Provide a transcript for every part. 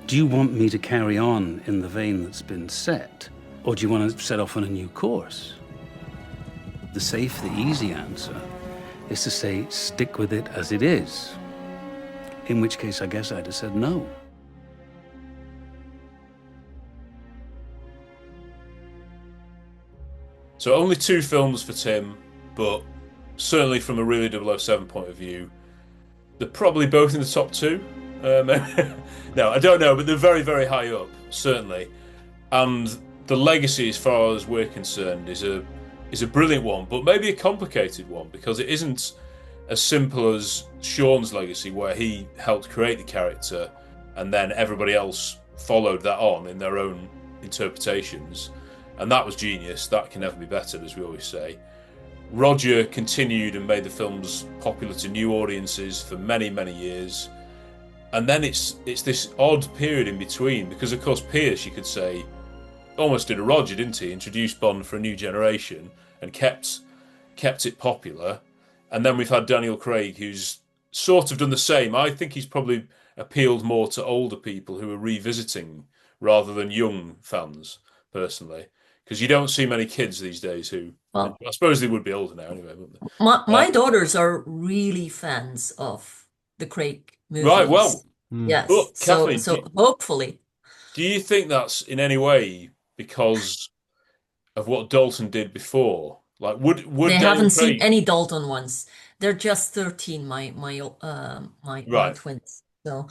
Do you want me to carry on in the vein that's been set? Or do you want to set off on a new course? The safe, the easy answer is to say, stick with it as it is. In which case, I guess I'd have said no. So only 2 films for Tim, but certainly from a really 007 point of view, they're probably both in the top 2. No, I don't know, but they're very, very high up, certainly. And the legacy, as far as we're concerned, is a brilliant one, but maybe a complicated one, because it isn't as simple as Sean's legacy, where he helped create the character and then everybody else followed that on in their own interpretations. And that was genius. That can never be bettered, as we always say. Roger continued and made the films popular to new audiences for many, many years. And then it's this odd period in between, because of course Pierce, you could say, almost did a Roger, didn't he? Introduced Bond for a new generation and kept it popular. And then we've had Daniel Craig, who's sort of done the same. I think he's probably appealed more to older people who are revisiting rather than young fans, personally. Because you don't see many kids these days who, Well, I suppose they would be older now anyway, wouldn't they? my daughters are really fans of the Craig Right, well, movies. Yes. look, So Kathleen, so hopefully do you think that's in any way because of what Dalton did before? Like, would they Daniel haven't seen Craig? any Dalton ones. They're just 13, my Right, twins. So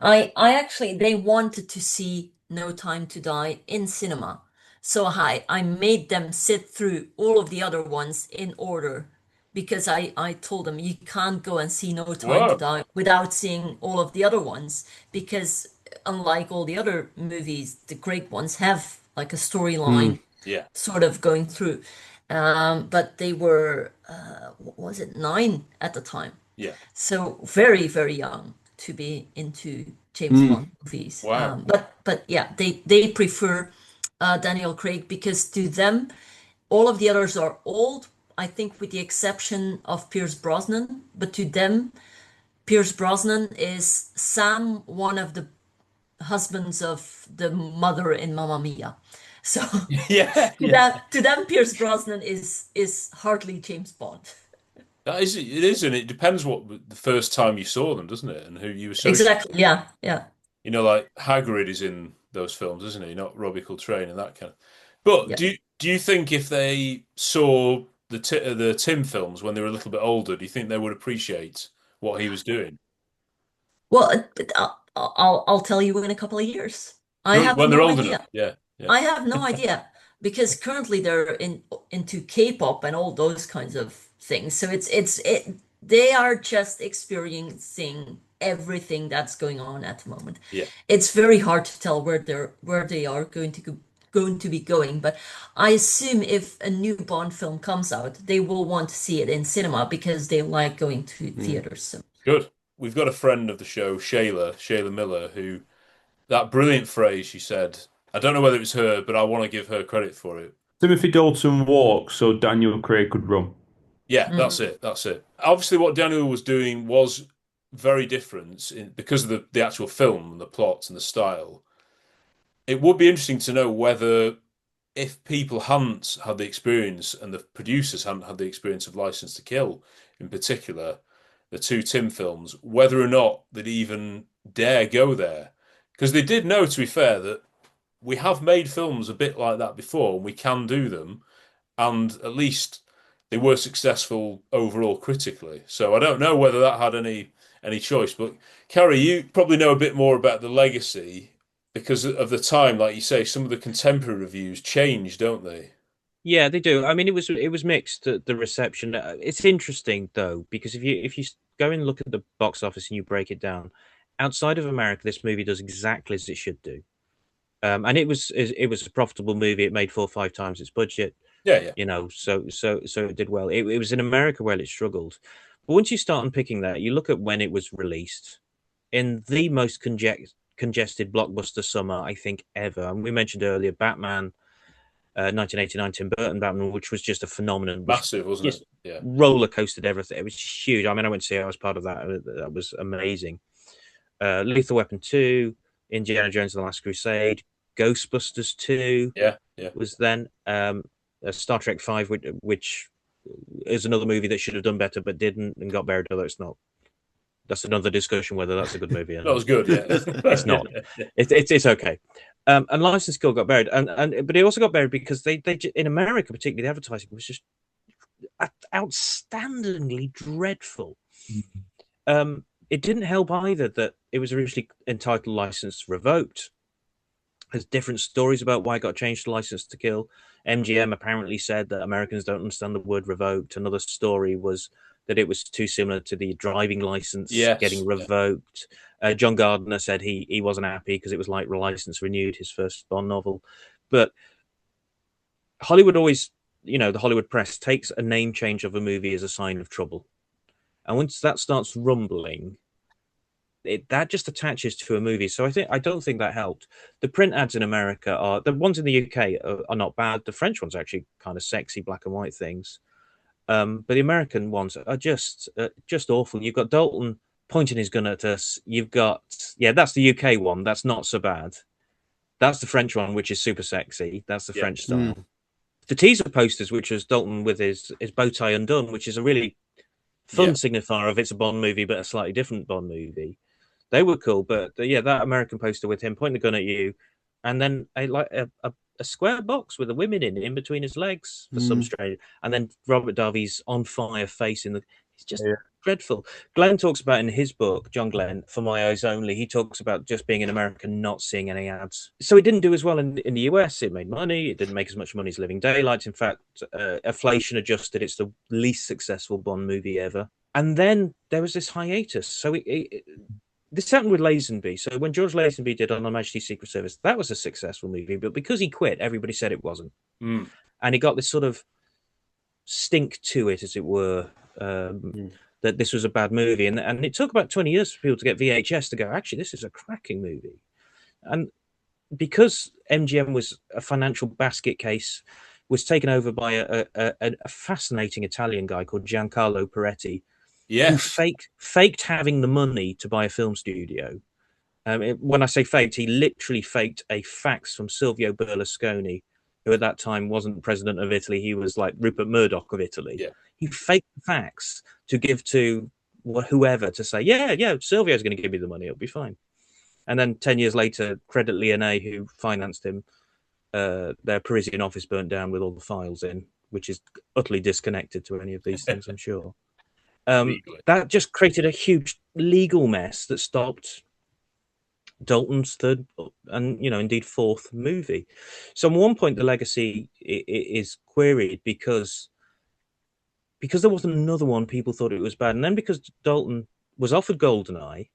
I actually they wanted to see No Time to Die in cinema. So I made them sit through all of the other ones in order because I told them you can't go and see No Time to whoa, Die without seeing all of the other ones because unlike all the other movies, the Craig ones have like a storyline yeah, sort of going through. But they were, what was it, 9 at the time. yeah, So very, very young to be into James Bond movies. wow, But yeah, they prefer Daniel Craig because to them, all of the others are old. I think with the exception of Pierce Brosnan, but to them, Pierce Brosnan is Sam, one of the husbands of the mother in Mamma Mia. So yeah, to yeah. them, Pierce Brosnan is hardly James Bond. That is, it is, and it depends what the first time you saw them, doesn't it, and who you associate. Exactly. Yeah. Yeah. You know, like Hagrid is in those films, isn't he? Not Robbie Coltrane and that kind of. But Yeah. do you think if they saw the Tim films when they were a little bit older, do you think they would appreciate what he was doing? Well, I'll tell you in a couple of years. I have When they're no old enough, idea. yeah, yeah. I have no idea because currently they're into K-pop and all those kinds of things. So they are just experiencing everything that's going on at the moment. Yeah. It's very hard to tell where they are going to be going, but I assume if a new Bond film comes out, they will want to see it in cinema because they like going to theaters. So Good. We've got a friend of the show, Shayla Miller, who that brilliant phrase she said. I don't know whether it's her, but I want to give her credit for it. Timothy Dalton walked so Daniel Craig could run. Yeah, that's mm, it. That's it. Obviously, what Daniel was doing was very different because of the actual film and the plot and the style. It would be interesting to know whether if people hadn't had the experience and the producers hadn't had the experience of License to Kill, in particular, the 2 Tim films, whether or not they'd even dare go there. Because they did know, to be fair, that we have made films a bit like that before, and we can do them, and at least they were successful overall critically. So I don't know whether that had any choice. But Carrie, you probably know a bit more about the legacy because of the time, like you say, some of the contemporary reviews change, don't they? Yeah, they do. I mean, it was mixed, the reception. It's interesting though, because if you go and look at the box office and you break it down, outside of America, this movie does exactly as it should do. And it was a profitable movie. It made 4 or 5 times its budget. Yeah, yeah. So it did well. It was in America where it struggled. But once you start unpicking that, you look at when it was released in the most congested blockbuster summer I think ever. And we mentioned earlier Batman, 1989 Tim Burton Batman, which was just a phenomenon, which Massive, wasn't it? just Yeah. roller coasted everything. It was huge. I mean, I went to see it. I was part of that. That was amazing. Lethal Weapon 2, Indiana Jones and the Last Crusade, Ghostbusters 2 Yeah. was then, Star Trek 5, which is another movie that should have done better but didn't and got buried, although it's not. That's another discussion whether that's a good movie or That was good, yeah. It's not. It's okay. And License to Kill got buried, but it also got buried because they in America particularly, the advertising was just outstandingly dreadful. It didn't help either that it was originally entitled License Revoked. There's different stories about why it got changed to License to Kill. MGM apparently said that Americans don't understand the word revoked. Another story was that it was too similar to the driving license getting revoked. John Gardner said he wasn't happy because it was like License Renewed, his first Bond novel. But Hollywood always, the Hollywood press takes a name change of a movie as a sign of trouble. And once that starts rumbling, that just attaches to a movie. So I don't think that helped. The print ads in America are the ones in the UK are not bad. The French ones are actually kind of sexy black and white things, but the American ones are just awful. You've got Dalton pointing his gun at us. You've got that's the UK one. That's not so bad. That's the French one, which is super sexy. That's the French style. The teaser posters, which was Dalton with his bow tie undone, which is a really fun signifier of it's a Bond movie, but a slightly different Bond movie. They were cool, but that American poster with him pointing the gun at you, and then a square box with the women in between his legs for some strange, and then Robert Davi's on fire face it's just dreadful. Glenn talks about in his book, John Glenn, For My Eyes Only, he talks about just being an American, not seeing any ads. So it didn't do as well in the US. It made money. It didn't make as much money as Living Daylights. In fact, inflation adjusted, it's the least successful Bond movie ever. And then there was this hiatus. So this happened with Lazenby. So when George Lazenby did On Her Majesty's Secret Service, that was a successful movie. But because he quit, everybody said it wasn't. And he got this sort of stink to it, as it were, that this was a bad movie. And it took about 20 years for people to get VHS to go, actually, this is a cracking movie. And because MGM was a financial basket case, was taken over by a fascinating Italian guy called Giancarlo Peretti, who faked having the money to buy a film studio. When I say faked, he literally faked a fax from Silvio Berlusconi, who at that time wasn't president of Italy. He was like Rupert Murdoch of Italy. Yeah. He faked the fax to give to whoever to say, Silvio's going to give me the money. It'll be fine. And then 10 years later, Credit Lyonnais, who financed him, their Parisian office burnt down with all the files in, which is utterly disconnected to any of these things, I'm sure. That just created a huge legal mess that stopped Dalton's third and indeed fourth movie. So at one point the legacy is queried because there wasn't another one, people thought it was bad, and then because Dalton was offered GoldenEye,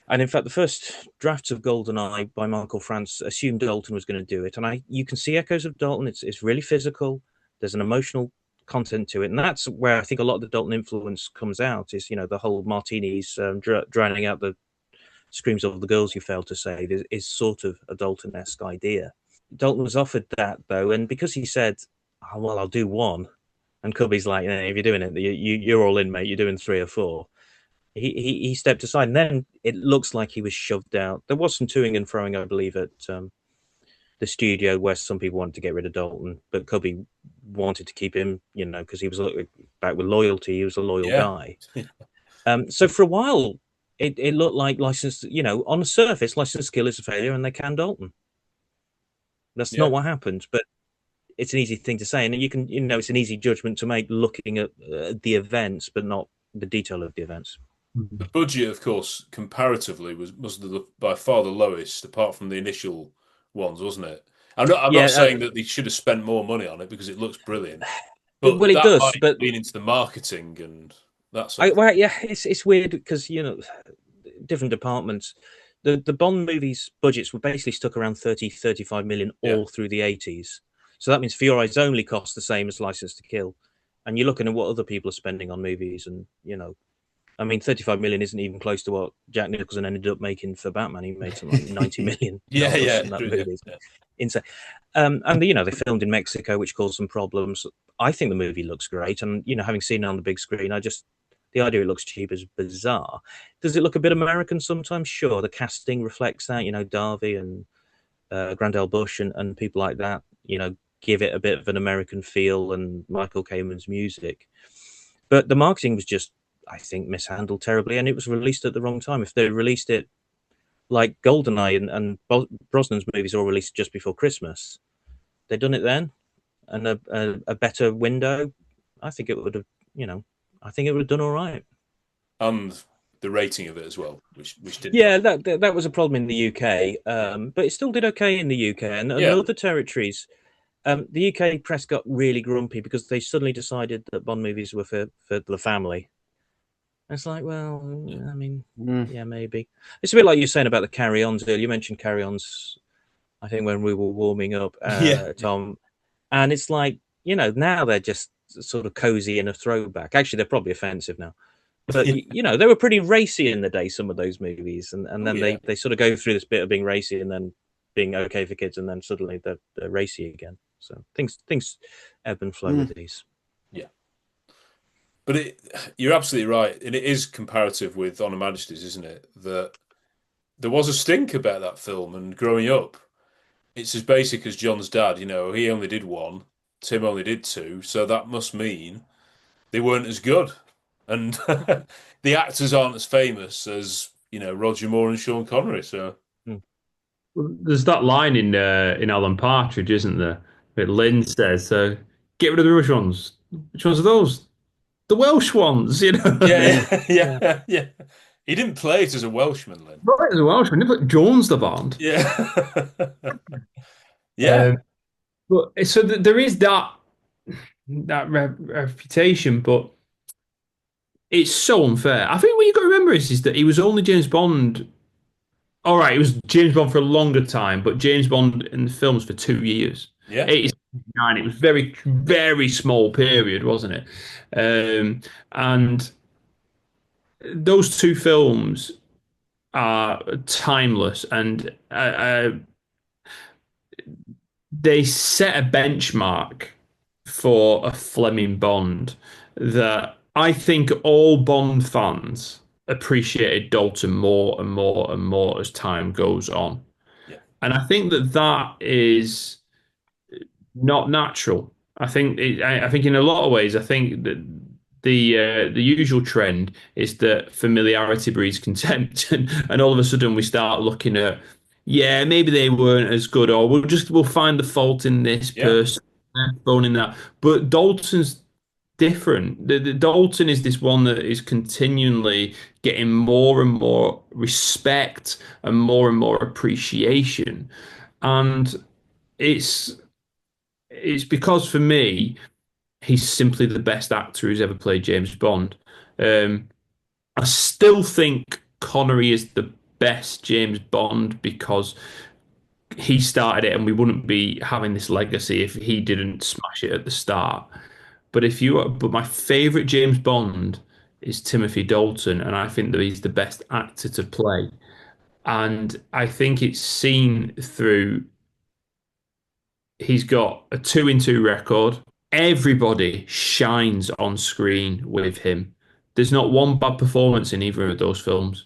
and in fact the first drafts of GoldenEye by Michael France assumed Dalton was going to do it, and you can see echoes of Dalton. It's really physical. There's an emotional content to it, and that's where I think a lot of the Dalton influence comes out, is the whole martinis drowning out the screams of the girls you failed to save is sort of a Dalton-esque idea. Dalton was offered that though, and because he said, I'll do one, and Cubby's like, if you're doing it, you're all in, mate, you're doing 3 or 4, he stepped aside, and then it looks like he was shoved out. There was some toing and froing, I believe, at the studio where some people wanted to get rid of Dalton, but Cubby wanted to keep him, because he was back with loyalty. He was a loyal guy. So for a while, it looked like License, on the surface, License to Kill is a failure, and they canned Dalton. That's not what happened, but it's an easy thing to say, and you can, it's an easy judgment to make looking at the events, but not the detail of the events. The budget, of course, comparatively was by far the lowest, apart from the initial ones, wasn't it? I'm not saying that they should have spent more money on it because it looks brilliant, but it does. But lean into the marketing and that it's weird because different departments. The Bond movies budgets were basically stuck around 30-35 million all through the 80s. So that means For Your Eyes Only costs the same as License to Kill, and you're looking at what other people are spending on movies, and 35 million isn't even close to what Jack Nicholson ended up making for Batman. He made something like 90 million. In that movie. Insane. And they filmed in Mexico, which caused some problems. I think the movie looks great, and having seen it on the big screen, the idea it looks cheap is bizarre. Does it look a bit American sometimes? Sure, the casting reflects that. Darby and Grandel Bush and people like that. Give it a bit of an American feel, and Michael Kamen's music. But the marketing was just, I think, mishandled terribly, and it was released at the wrong time. If they released it like GoldenEye and Brosnan's movies all released just before Christmas, they'd done it then, and a better window, I think it would have, I think it would have done all right. And the rating of it as well, which did. Yeah, that was a problem in the UK, but it still did okay in the UK and other territories. The UK press got really grumpy because they suddenly decided that Bond movies were for the family. And it's like, well, I mean, yeah, maybe. It's a bit like you were saying about the carry-ons earlier. You mentioned carry-ons, I think, when we were warming up, Tom. And it's like, now they're just sort of cozy and a throwback. Actually, they're probably offensive now. But, they were pretty racy in the day, some of those movies. And then they sort of go through this bit of being racy and then being okay for kids, and then suddenly they're racy again. So things ebb and flow with these. Yeah. But you're absolutely right. And it is comparative with On Her Majesty's, isn't it? That there was a stink about that film, and growing up, it's as basic as John's dad. He only did one, Tim only did two, so that must mean they weren't as good. And the actors aren't as famous as, Roger Moore and Sean Connery. So There's that line in Alan Partridge, isn't there? Where Lynn says, "Get rid of the Irish ones. Which ones are those? The Welsh ones, Yeah. He didn't play it as a Welshman, Lynn. Right, as a Welshman, he put Jones the Bond. Yeah. Yeah. But so there is that reputation, but it's so unfair. I think what you got to remember is that he was only James Bond. All right, it was James Bond for a longer time, but James Bond in the films for 2 years. Yeah. 89. It was very, very small period, wasn't it? And those two films are timeless, and they set a benchmark for a Fleming Bond that I think all Bond fans appreciated Dalton more and more and more as time goes on. Yeah. And I think that is not natural. I think in a lot of ways, I think that the usual trend is that familiarity breeds contempt, and all of a sudden we start looking at, yeah, maybe they weren't as good, or we'll find the fault in this person, phone in that. But Dalton's different. The Dalton is this one that is continually getting more and more respect and more appreciation, and it's because for me, he's simply the best actor who's ever played James Bond. I still think Connery is the best James Bond because he started it, and we wouldn't be having this legacy if he didn't smash it at the start. But my favorite James Bond is Timothy Dalton, and I think that he's the best actor to play. And I think it's seen through. He's got a 2-in-2 record. Everybody shines on screen with him. There's not one bad performance in either of those films.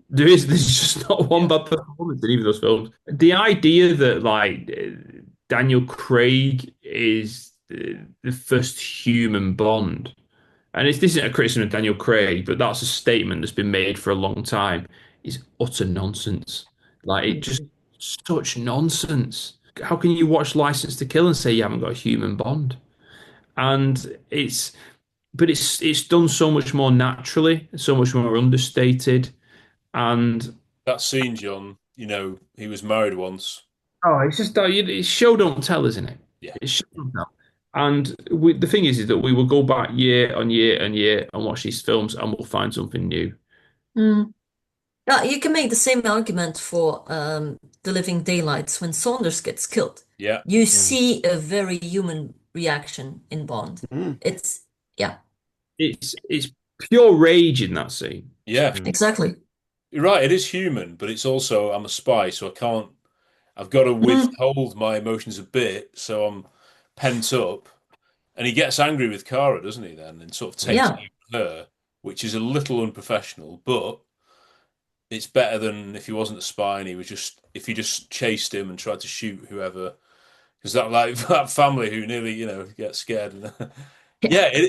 There's just not one bad performance in either of those films. The idea that Daniel Craig is the first human Bond, and this isn't a criticism of Daniel Craig, but that's a statement that's been made for a long time, is utter nonsense. It just such nonsense. How can you watch License to Kill and say you haven't got a human Bond? And it's done so much more naturally, so much more understated, and that scene, John. He was married once. Oh, it's just it's show don't tell, isn't it? Yeah. It's show don't tell. And the thing is that we will go back year on year and year and watch these films, and we'll find something new. Yeah, you can make the same argument for The Living Daylights when Saunders gets killed. Yeah. You see a very human reaction in Bond. It's pure rage in that scene. Yeah. Exactly. You're right, it is human, but it's also, I'm a spy, so I've got to withhold my emotions a bit, so I'm pent up. And he gets angry with Cara, doesn't he, then? And sort of takes her, which is a little unprofessional, but it's better than if he wasn't a spy and if he just chased him and tried to shoot whoever. Because that like that family who nearly, get scared. Yeah. Yeah,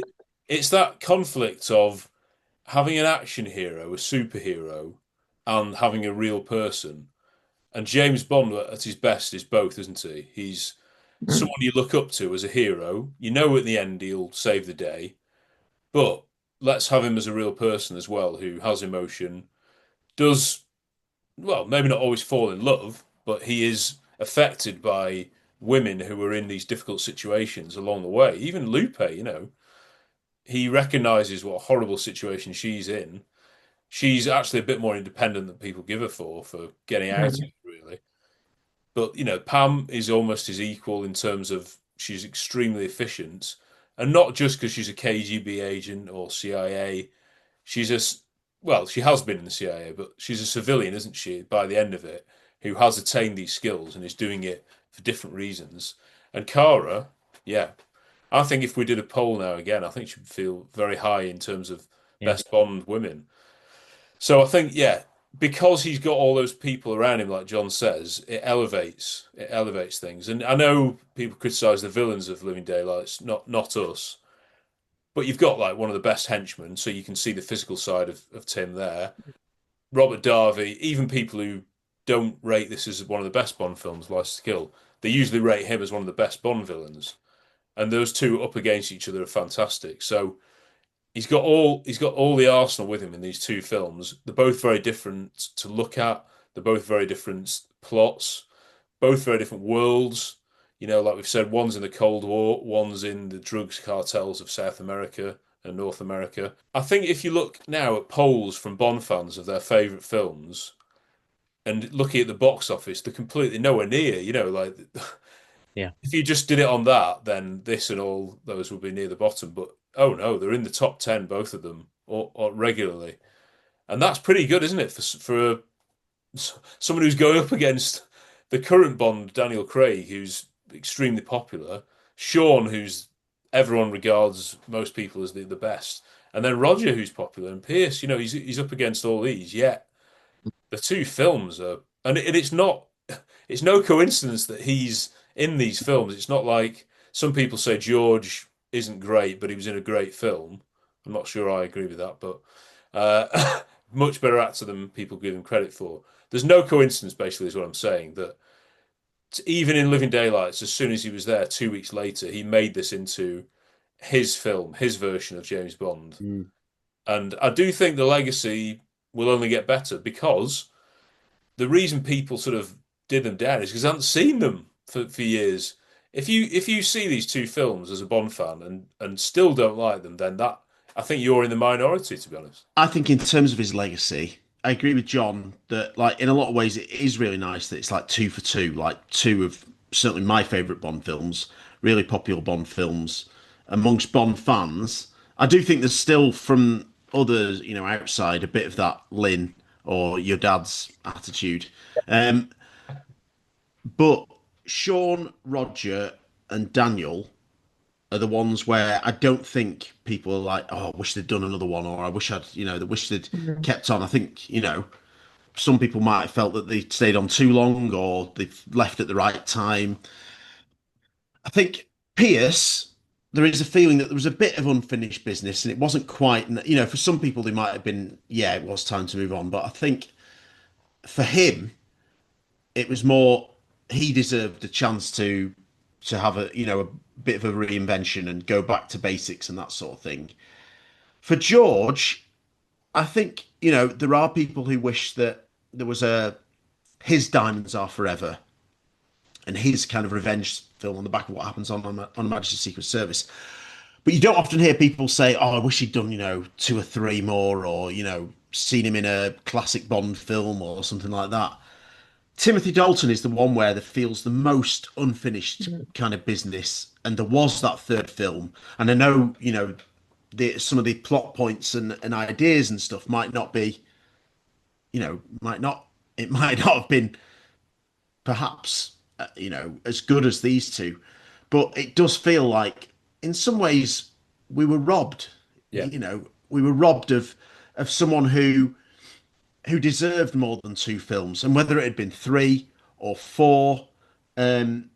it's that conflict of having an action hero, a superhero, and having a real person. And James Bond at his best is both, isn't he? He's Mm. someone you look up to as a hero. You know at the end he'll save the day, but let's have him as a real person as well, who has emotion, does, well, maybe not always fall in love, but he is affected by women who are in these difficult situations along the way. Even Lupe, he recognizes what a horrible situation she's in. She's actually a bit more independent than people give her for getting out of Mm. it, really. But, Pam is almost his equal in terms of she's extremely efficient. And not just because she's a KGB agent or CIA. She's well, she has been in the CIA, but she's a civilian, isn't she, by the end of it, who has attained these skills and is doing it for different reasons. And Kara, yeah, I think if we did a poll now again, I think she'd feel very high in terms of Yeah. best Bond women. So I think, yeah, because he's got all those people around him, like John says, it elevates things. And I know people criticize the villains of Living Daylights, not us, but you've got like one of the best henchmen, so you can see the physical side of Tim there. Robert Darby, even people who don't rate this as one of the best Bond films, License to Kill, they usually rate him as one of the best Bond villains. And those two up against each other are fantastic. So he's got all the arsenal with him in these two films. They're both very different to look at. They're both very different plots, both very different worlds. Like we've said, one's in the Cold War, one's in the drugs cartels of South America and North America. I think if you look now at polls from Bond fans of their favourite films and looking at the box office, they're completely nowhere near. Like Yeah. if you just did it on that, then this and all those would be near the bottom. But oh no, they're in the top 10, both of them, or regularly, and that's pretty good, isn't it, for someone who's going up against the current Bond, Daniel Craig, who's extremely popular, Sean, who's everyone regards most people as the best, and then Roger, who's popular, and Pierce. He's up against all these. Yet the two films are, and it's no coincidence that he's in these films. It's not like some people say George isn't great, but he was in a great film. I'm not sure I agree with that, but much better actor than people give him credit for. There's no coincidence, basically, is what I'm saying, that even in Living Daylights, as soon as he was there 2 weeks later, he made this into his film, his version of James Bond. Mm. And I do think the legacy will only get better because the reason people sort of did them down is because I haven't seen them for years. If you see these two films as a Bond fan and still don't like them, then that I think you're in the minority, to be honest. I think in terms of his legacy, I agree with John that like in a lot of ways it is really nice that it's like two for two, like two of certainly my favourite Bond films, really popular Bond films amongst Bond fans. I do think there's still from others, outside a bit of that Lynn or your dad's attitude. Um, but Sean, Roger, and Daniel are the ones where I don't think people are like, oh, I wish they'd done another one, or I wish they wish they'd Mhm. kept on. I think, some people might have felt that they stayed on too long or they've left at the right time. I think Pierce, there is a feeling that there was a bit of unfinished business and it wasn't quite, for some people they might have been, yeah, it was time to move on. But I think for him, it was more he deserved a chance to have a bit of a reinvention and go back to basics and that sort of thing. For George, I think there are people who wish that there was a his Diamonds Are Forever and his kind of revenge film on the back of what happens on Her Majesty's Secret Service. But you don't often hear people say, "Oh, I wish he'd done two or three more," or seen him in a classic Bond film or something like that. Timothy Dalton is the one where there feels the most unfinished kind of business, and there was that third film. And I know, some of the plot points and ideas and stuff might not be, it might not have been perhaps, as good as these two, but it does feel like, in some ways, we were robbed. Yeah. we were robbed of someone who deserved more than two films, and whether it had been three or four, um,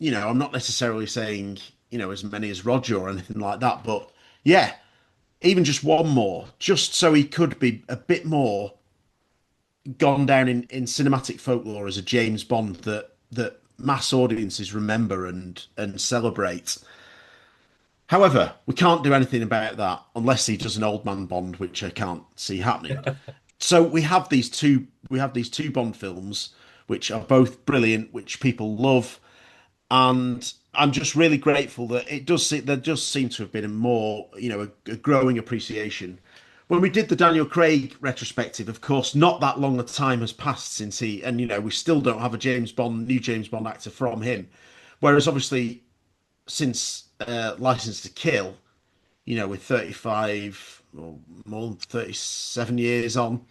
I'm not necessarily saying as many as Roger or anything like that, but yeah, even just one more, just so he could be a bit more gone down in cinematic folklore as a James Bond that mass audiences remember and celebrate. However, we can't do anything about that unless he does an old man Bond, which I can't see happening. So we have these two Bond films, which are both brilliant, which people love, and I'm just really grateful that there does seem to have been a more, a growing appreciation. When we did the Daniel Craig retrospective, of course, not that long a time has passed since and we still don't have a new James Bond actor from him. Whereas obviously since License to Kill, with 35 or more than 37 years on.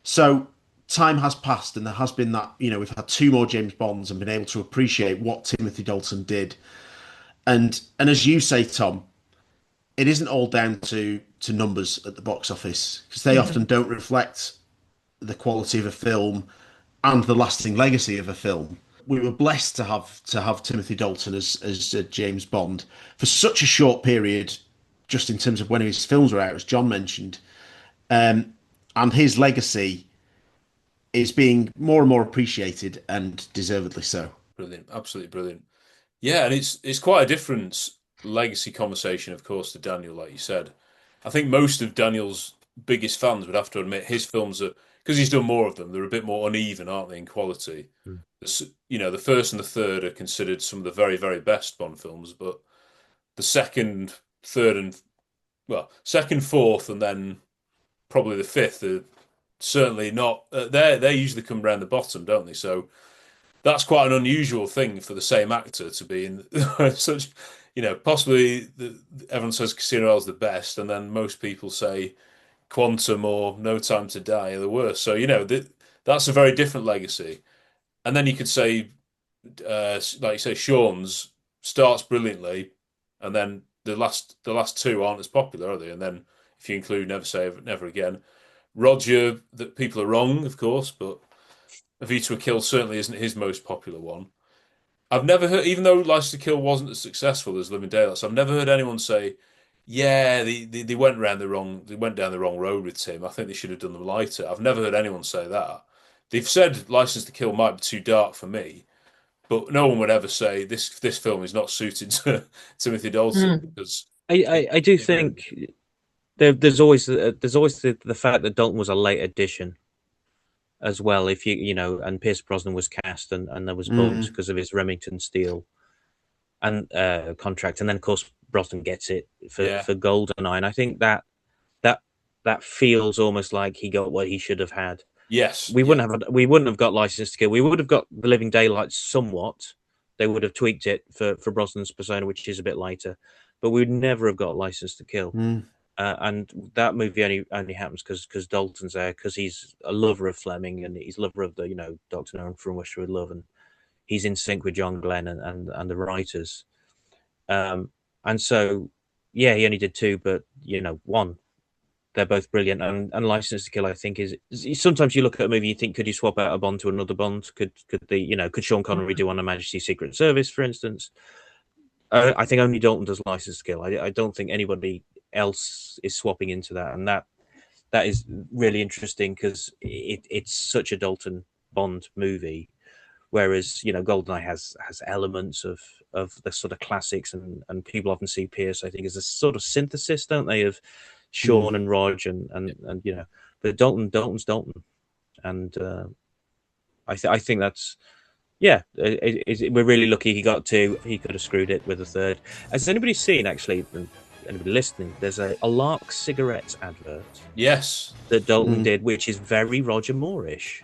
So time has passed, and there has been that, we've had two more James Bonds and been able to appreciate what Timothy Dalton did. And as you say, Tom, it isn't all down to numbers at the box office, because they often don't reflect the quality of a film and the lasting legacy of a film. We were blessed to have Timothy Dalton as James Bond for such a short period, just in terms of when his films were out, as John mentioned, and his legacy is being more and more appreciated, and deservedly so. Brilliant, absolutely brilliant. Yeah, and it's quite a different legacy conversation, of course, to Daniel, like you said. I think most of Daniel's biggest fans would have to admit his films are, because he's done more of them, they're a bit more uneven, aren't they, in quality? The first and the third are considered some of the very, very best Bond films, but the second, third, and second, fourth, and then probably the fifth are certainly not. They usually come around the bottom, don't they? So that's quite an unusual thing for the same actor to be in such. Possibly everyone says Casino Royale's the best, and then most people say Quantum or No Time to Die are the worst. So that's a very different legacy. And then you could say, like you say, Sean's starts brilliantly, and then the last two aren't as popular, are they? And then if you include Never Say Never Again, Roger, that people are wrong, of course, but A View to a Kill certainly isn't his most popular one. I've never heard, even though License to Kill wasn't as successful as Living Daylights, I've never heard anyone say, "Yeah, they went down the wrong road with Tim. I think they should have done them lighter." I've never heard anyone say that. They've said License to Kill might be too dark for me, but no one would ever say this film is not suited to Timothy Dalton because I do think there's always the fact that Dalton was a late addition as well. If and Pierce Brosnan was cast, and there was bumps because of his Remington Steel and contract, and then of course Brosnan gets it for GoldenEye. And I think that feels almost like he got what he should have had. Yes, we wouldn't have got License to Kill. We would have got The Living Daylights somewhat. They would have tweaked it for Brosnan's persona, which is a bit lighter, but we would never have got License to Kill. And that movie only happens because Dalton's there, because he's a lover of Fleming, and he's a lover of the Dr. No and From Russia with Love, and he's in sync with John Glenn and the writers. And so he only did two, but one. They're both brilliant, and License to Kill, I think, is sometimes you look at a movie, you think, could you swap out a Bond to another Bond? Could Sean Connery do On Her Majesty's Secret Service, for instance? I think only Dalton does License to Kill. I don't think anybody else is swapping into that, and that is really interesting because it's such a Dalton Bond movie, whereas GoldenEye has elements of the sort of classics, and people often see Pierce, I think, as a sort of synthesis, don't they, of Sean and Rog and but Dalton's Dalton, and I think that's we're really lucky he got two. He could have screwed it with a third. Has anybody seen, actually, anybody listening? There's a Lark cigarettes advert. Yes, that Dalton did, which is very Roger Moore-ish,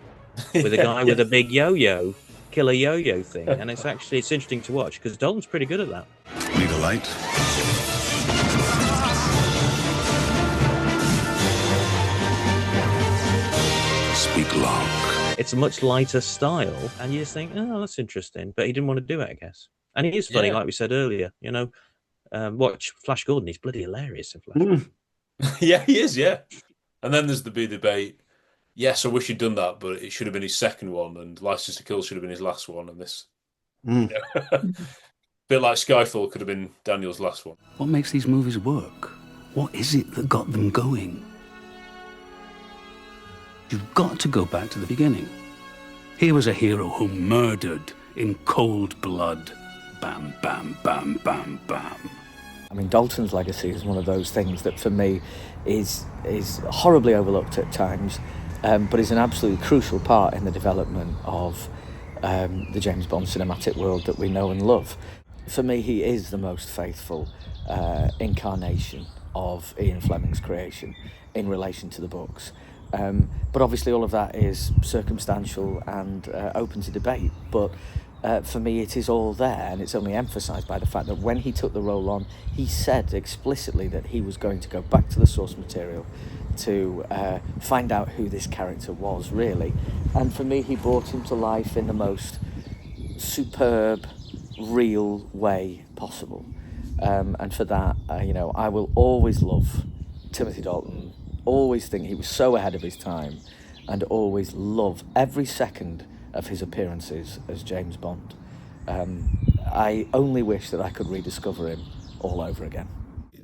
with a guy with a big yo-yo, killer yo-yo thing, and it's interesting to watch because Dalton's pretty good at that. Need a light? Speak loud. It's a much lighter style, and you just think, oh, that's interesting. But he didn't want to do it, I guess. And he is funny, like we said earlier. Watch Flash Gordon; he's bloody hilarious in Flash. Yeah, he is. Yeah, and then there's the big debate. Yes, I wish he'd done that, but it should have been his second one, and License to Kill should have been his last one, and this, Mm. bit like Skyfall, could have been Daniel's last one. What makes these movies work? What is it that got them going? You've got to go back to the beginning. Here was a hero who murdered in cold blood. Bam, bam, bam, bam, bam. I mean, Dalton's legacy is one of those things that for me is horribly overlooked at times, but is an absolutely crucial part in the development of the James Bond cinematic world that we know and love. For me, he is the most faithful incarnation of Ian Fleming's creation in relation to the books. But obviously all of that is circumstantial and open to debate, but for me it is all there, and it's only emphasised by the fact that when he took the role on, he said explicitly that he was going to go back to the source material to find out who this character was, really. And for me, he brought him to life in the most superb, real way possible. And for that, I will always love Timothy Dalton, always think he was so ahead of his time, and always love every second of his appearances as James Bond. I only wish that I could rediscover him all over again.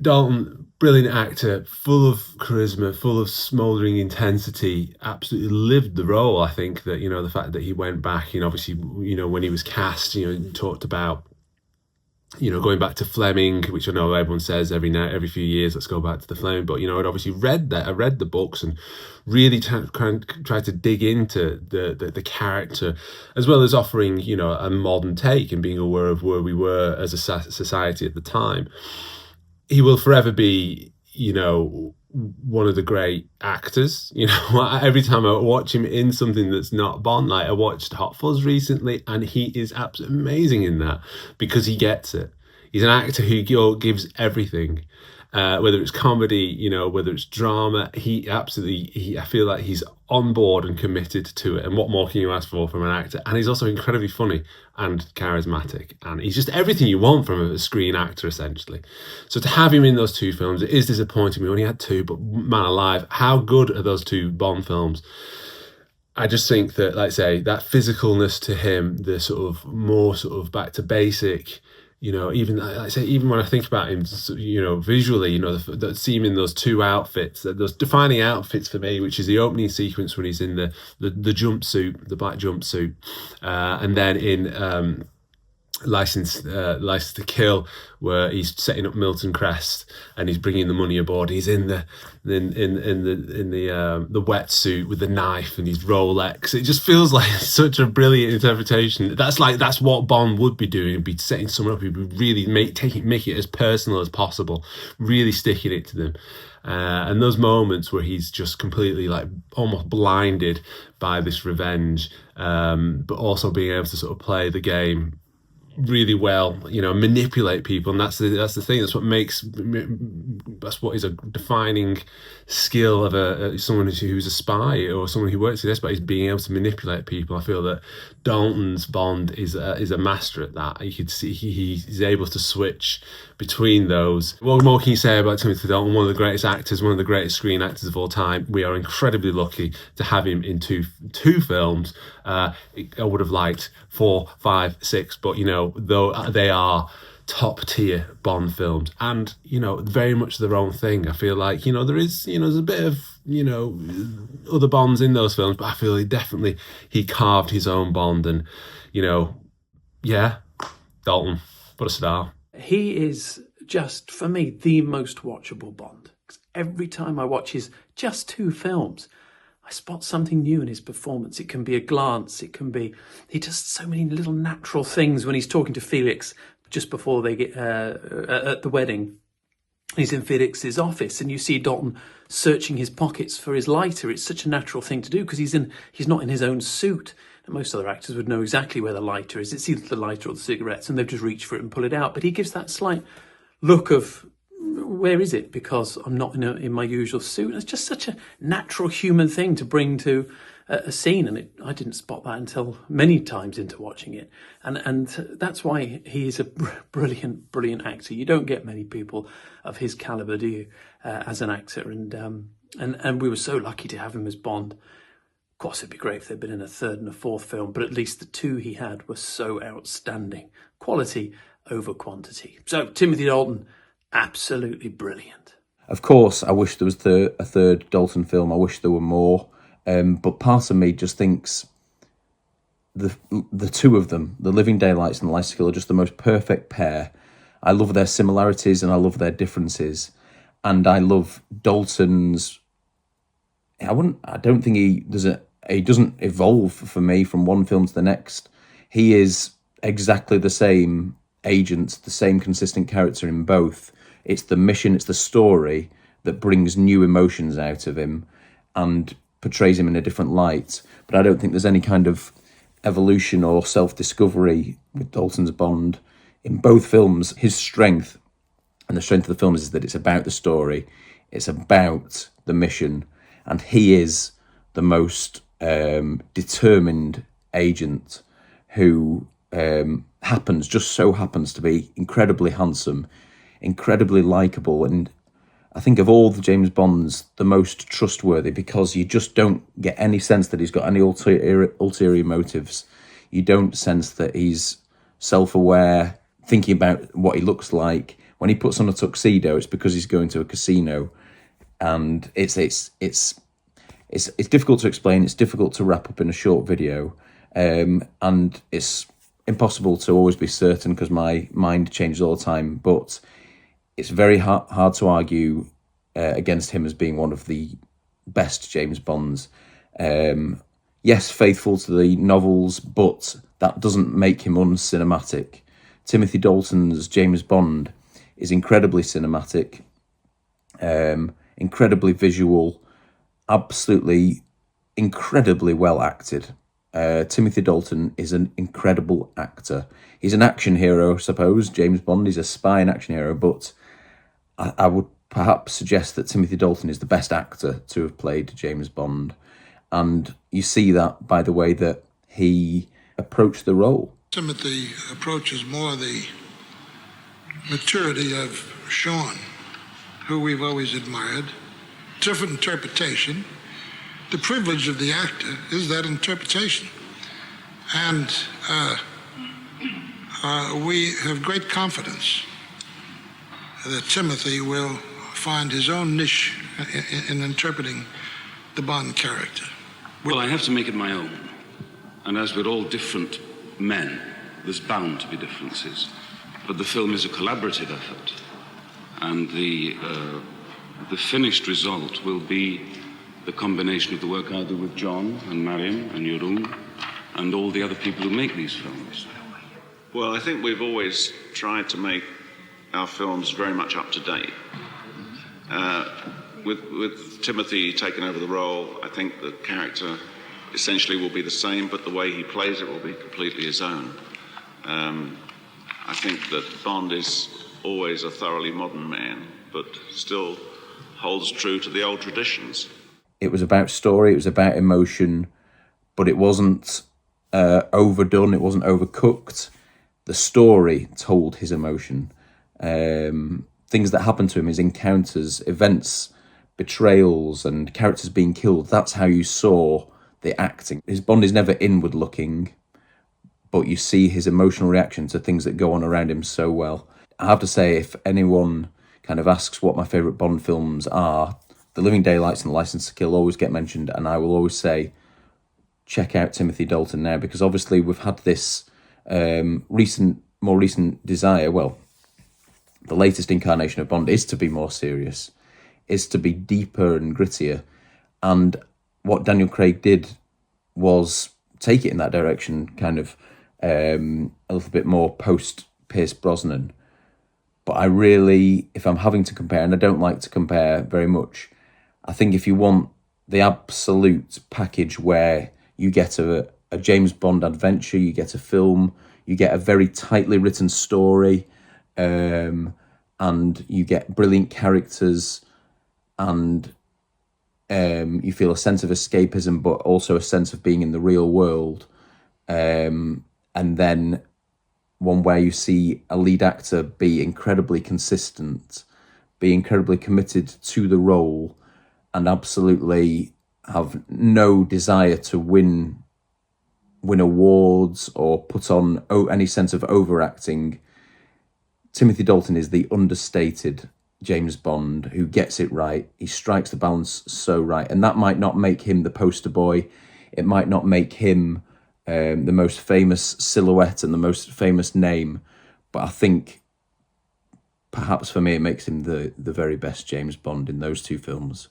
Dalton, brilliant actor, full of charisma, full of smouldering intensity, absolutely lived the role. I think that, the fact that he went back, obviously, when he was cast, talked about, going back to Fleming, which I know everyone says every few years, let's go back to the Fleming. But, I'd obviously read that. I read the books and really tried to dig into the character, as well as offering, a modern take and being aware of where we were as a society at the time. He will forever be, one of the great actors. Every time I watch him in something that's not Bond, like I watched Hot Fuzz recently, and he is absolutely amazing in that because he gets it. He's an actor who gives everything, whether it's comedy, whether it's drama. I feel like he's on board and committed to it. And what more can you ask for from an actor? And he's also incredibly funny and charismatic, and he's just everything you want from a screen actor, essentially. So to have him in those two films, it is disappointing. We only had two, but man alive, how good are those two Bond films? I just think that, like I say, that physicalness to him, the sort of more sort of back to basic, even like I say, even when I think about him, visually, that see him in those two outfits, those defining outfits for me, which is the opening sequence when he's in the jumpsuit, the black jumpsuit, and then in License to Kill, where he's setting up Milton Crest and he's bringing the money aboard. He's in the wetsuit with the knife and his Rolex. It just feels like such a brilliant interpretation. That's what Bond would be doing. He'd be setting someone up. He'd be really make it as personal as possible, really sticking it to them. And those moments where he's just completely like almost blinded by this revenge, but also being able to sort of play the game really well, manipulate people, and that's the thing. That's what is a defining skill of someone who's a spy or someone who works in this, but is being able to manipulate people. I feel that Dalton's Bond is a master at that. You could see he's able to switch between those. What more can you say about Timothy Dalton? One of the greatest actors, one of the greatest screen actors of all time. We are incredibly lucky to have him in two films. I would have liked 4, 5, 6, but though they are top tier Bond films, and very much their own thing. I feel like there's a bit of other Bonds in those films, but I feel he carved his own Bond, and Dalton, what a star. He is just, for me, the most watchable Bond. 'Cause every time I watch his just two films, I spot something new in his performance. It can be a glance, it can be... He does so many little natural things when he's talking to Felix just before they get at the wedding. He's in Felix's office and you see Dalton searching his pockets for his lighter. It's such a natural thing to do because he's not in his own suit. And most other actors would know exactly where the lighter is. It's either the lighter or the cigarettes, and they've just reached for it and pull it out. But he gives that slight look of, where is it? Because I'm not in my usual suit. It's just such a natural human thing to bring to a scene, and I didn't spot that until many times into watching it. And that's why he is a brilliant actor. You don't get many people of his caliber, do you, as an actor? And we were so lucky to have him as Bond. Of course, it'd be great if they'd been in a third and a fourth film, but at least the two he had were so outstanding. Quality over quantity. So, Timothy Dalton, absolutely brilliant. Of course, I wish there was a third Dalton film. I wish there were more. But part of me just thinks the two of them, The Living Daylights and The License to Kill, are just the most perfect pair. I love their similarities and I love their differences. And I love Dalton's... I don't think he doesn't evolve for me from one film to the next. He is exactly the same agent, the same consistent character in both. It's the mission, it's the story that brings new emotions out of him and portrays him in a different light. But I don't think there's any kind of evolution or self-discovery with Dalton's Bond. In both films, his strength and the strength of the film is that it's about the story, it's about the mission, and he is the most determined agent who just so happens to be incredibly handsome, incredibly likeable, and I think of all the James Bonds, the most trustworthy, because you just don't get any sense that he's got any ulterior motives. You don't sense that he's self-aware, thinking about what he looks like. When he puts on a tuxedo, it's because he's going to a casino, and it's difficult to explain. It's difficult to wrap up in a short video, and it's impossible to always be certain because my mind changes all the time. But it's very hard to argue against him as being one of the best James Bonds. Yes, faithful to the novels, but that doesn't make him uncinematic. Timothy Dalton's James Bond is incredibly cinematic, incredibly visual, absolutely incredibly well acted. Timothy Dalton is an incredible actor. He's an action hero, I suppose. James Bond is a spy and action hero, but I would perhaps suggest that Timothy Dalton is the best actor to have played James Bond. And you see that by the way that he approached the role. Timothy approaches more the maturity of Sean, who we've always admired. Different interpretation. The privilege of the actor is that interpretation. And we have great confidence that Timothy will find his own niche in interpreting the Bond character. Well, I have to make it my own. And as with all different men, there's bound to be differences. But the film is a collaborative effort. And the finished result will be the combination of the work I do with John and Mariam and Jeroen and all the other people who make these films. Well, I think we've always tried to make our films very much up to date. With Timothy taking over the role, I think the character essentially will be the same, but the way he plays it will be completely his own. I think that Bond is always a thoroughly modern man, but still holds true to the old traditions. It was about story, it was about emotion, but it wasn't overdone, it wasn't overcooked. The story told his emotion. Things that happened to him, his encounters, events, betrayals, and characters being killed, that's how you saw the acting. His Bond is never inward looking, but you see his emotional reaction to things that go on around him so well. I have to say, if anyone kind of asks what my favourite Bond films are, The Living Daylights and The License to Kill always get mentioned, and I will always say, check out Timothy Dalton now, because obviously we've had this more recent desire. Well, the latest incarnation of Bond is to be more serious, is to be deeper and grittier, and what Daniel Craig did was take it in that direction, kind of a little bit more post Pierce Brosnan. But I really, if I'm having to compare, and I don't like to compare very much, I think if you want the absolute package where you get a James Bond adventure, you get a film, you get a very tightly written story, and you get brilliant characters, and You feel a sense of escapism, but also a sense of being in the real world. And then one where you see a lead actor be incredibly consistent, be incredibly committed to the role, and absolutely have no desire to win awards or put on any sense of overacting. Timothy Dalton is the understated James Bond who gets it right. He strikes the balance so right, and that might not make him the poster boy. It might not make him the most famous silhouette and the most famous name, but I think perhaps for me it makes him the very best James Bond in those two films.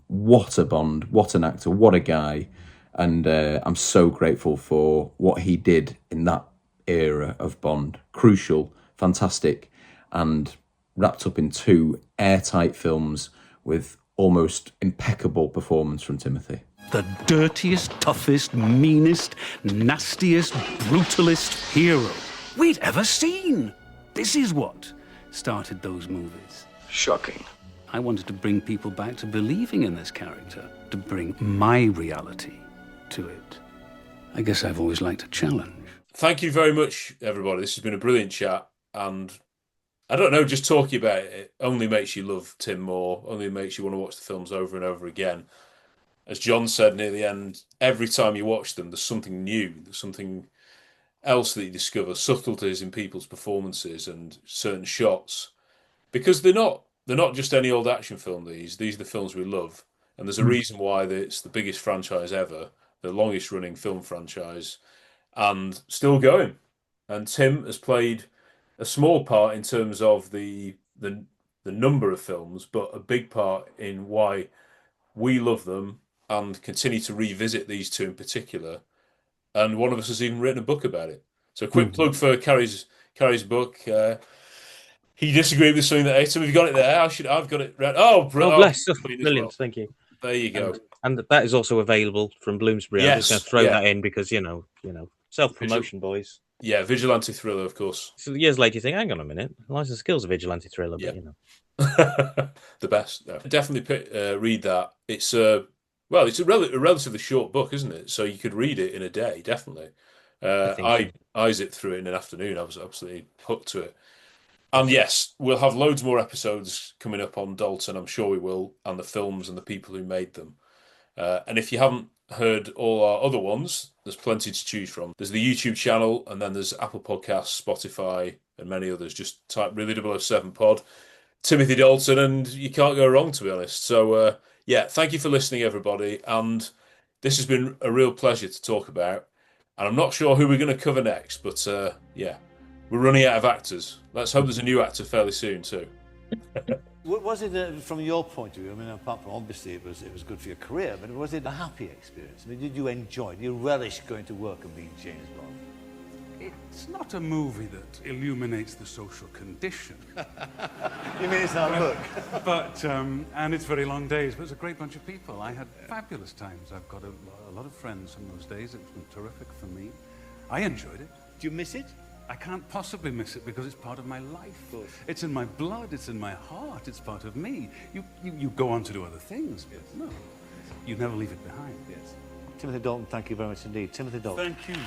What a Bond, what an actor, what a guy. And I'm so grateful for what he did in that era of Bond. Crucial, fantastic, and wrapped up in two airtight films with almost impeccable performance from Timothy. The dirtiest, toughest, meanest, nastiest, brutalist hero we'd ever seen. This is what started those movies. Shocking. I wanted to bring people back to believing in this character, to bring my reality to it. I guess I've always liked a challenge. Thank you very much, everybody. This has been a brilliant chat, and I don't know, just talking about it only makes you love Tim more, only makes you want to watch the films over and over again. As John said near the end, every time you watch them, there's something new, there's something else that you discover, subtleties in people's performances and certain shots, because they're not just any old action film. These are the films we love, and there's a reason why it's the biggest franchise ever, the longest running film franchise, and still going. And Tim has played a small part in terms of the number of films, but a big part in why we love them and continue to revisit these two in particular. And one of us has even written a book about it. So a quick plug for Carrie's book. He disagreed with something that Aiton. Have you got it there? I've got it right. Oh, bless. Brilliant. Thank you. There you go. And that is also available from Bloomsbury. Yes, I'm just going to throw that in because, you know, self-promotion, boys. Yeah, vigilante thriller, of course. So years later, you think, hang on a minute, License Skill's a vigilante thriller, but, you know. The best. No. Definitely read that. It's a relatively short book, isn't it? So you could read it in a day, definitely. I zipped through it in an afternoon. I was absolutely hooked to it. And yes, we'll have loads more episodes coming up on Dalton, I'm sure we will, and the films and the people who made them. And if you haven't heard all our other ones, there's plenty to choose from. There's the YouTube channel, and then there's Apple Podcasts, Spotify, and many others. Just type Really 007 Pod, Timothy Dalton, and you can't go wrong, to be honest. So, thank you for listening, everybody. And this has been a real pleasure to talk about. And I'm not sure who we're going to cover next, but we're running out of actors. Let's hope there's a new actor fairly soon, too. Was it, from your point of view, I mean, apart from obviously it was good for your career, but was it a happy experience? I mean, did you enjoy, did you relish going to work and being James Bond? It's not a movie that illuminates the social condition. You mean it's not a book? But, and it's very long days, but it's a great bunch of people. I had fabulous times. I've got a lot of friends from those days. It's been terrific for me. I enjoyed it. Do you miss it? I can't possibly miss it because it's part of my life. It's in my blood, it's in my heart, it's part of me. You go on to do other things, but no, you never leave it behind. Yes. Timothy Dalton, thank you very much indeed. Timothy Dalton. Thank you.